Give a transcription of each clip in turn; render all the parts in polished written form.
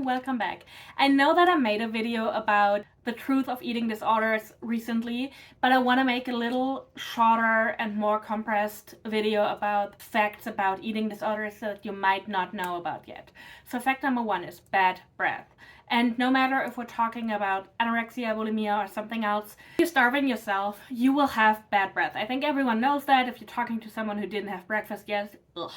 everyone, welcome back. I know that I made a video about the truth of eating disorders recently, but I want to make a little shorter and more compressed video about facts about eating disorders that you might not know about yet. So fact number one is bad breath. And no matter if we're talking about anorexia, bulimia, or something else, if you're starving yourself, you will have bad breath. I think everyone knows that if you're talking to someone who didn't have breakfast yet. Ugh.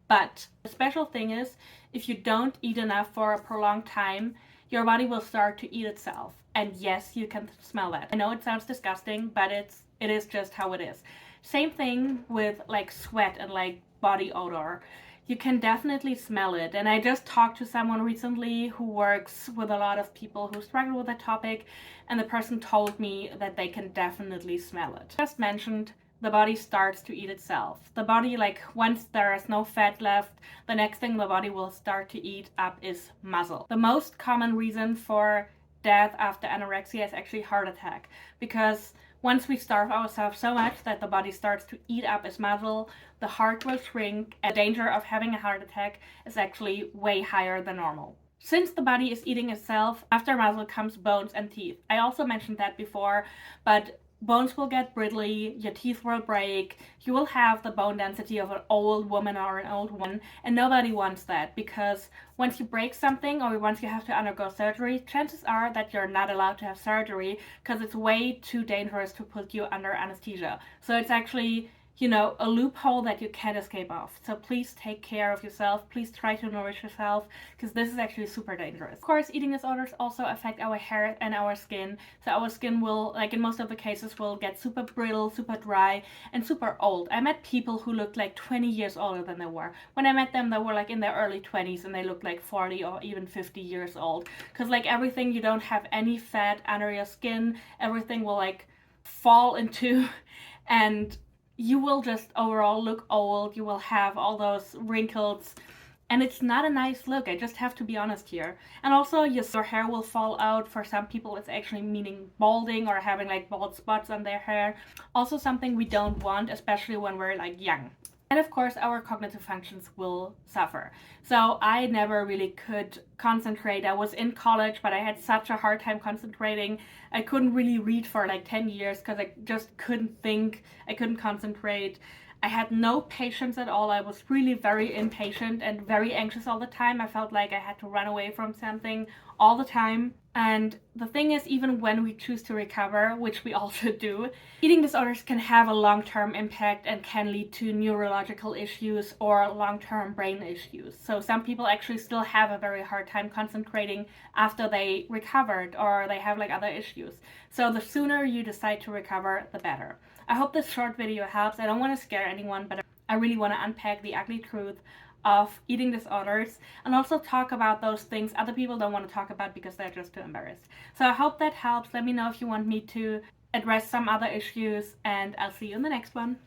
But the special thing is, if you don't eat enough for a prolonged time, your body will start to eat itself. And yes, you can smell that. I know it sounds disgusting, but it is just how it is. Same thing with like sweat and like body odor. You can definitely smell it. And I just talked to someone recently who works with a lot of people who struggle with that topic, and the person told me that they can definitely smell it. Just mentioned, the body starts to eat itself. The body, like, once there is no fat left, the next thing the body will start to eat up is muscle. The most common reason for death after anorexia is actually heart attack, because once we starve ourselves so much that the body starts to eat up its muscle, the heart will shrink, and the danger of having a heart attack is actually way higher than normal. Since the body is eating itself, after muscle comes bones and teeth. I also mentioned that before, but bones will get brittly, your teeth will break, you will have the bone density of an old woman or an old woman, and nobody wants that, because once you break something or once you have to undergo surgery, chances are that you're not allowed to have surgery because it's way too dangerous to put you under anesthesia. So it's actually, you know, a loophole that you can't escape off. So please take care of yourself. Please try to nourish yourself, because this is actually super dangerous. Of course, eating disorders also affect our hair and our skin. So our skin will, like in most of the cases, will get super brittle, super dry, and super old. I met people who looked like 20 years older than they were. When I met them, they were like in their early 20s and they looked like 40 or even 50 years old. Because like everything, you don't have any fat under your skin. Everything will like fall into and you will just overall look old. You will have all those wrinkles, and it's not a nice look. I just have to be honest here. And also your hair will fall out. For some people it's actually meaning balding or having like bald spots on their hair. Also something we don't want, especially when we're like young. And of course, our cognitive functions will suffer. So I never really could concentrate. I was in college, but I had such a hard time concentrating. I couldn't really read for like 10 years because I just couldn't think. I couldn't concentrate. I had no patience at all. I was really very impatient and very anxious all the time. I felt like I had to run away from something all the time. And the thing is, even when we choose to recover, which we also do, eating disorders can have a long-term impact and can lead to neurological issues or long-term brain issues. So some people actually still have a very hard time concentrating after they recovered, or they have like other issues. So the sooner you decide to recover, the better. I hope this short video helps. I don't want to scare anyone, but I really want to unpack the ugly truth of eating disorders and also talk about those things other people don't want to talk about because they're just too embarrassed. So I hope that helps. Let me know if you want me to address some other issues, and I'll see you in the next one.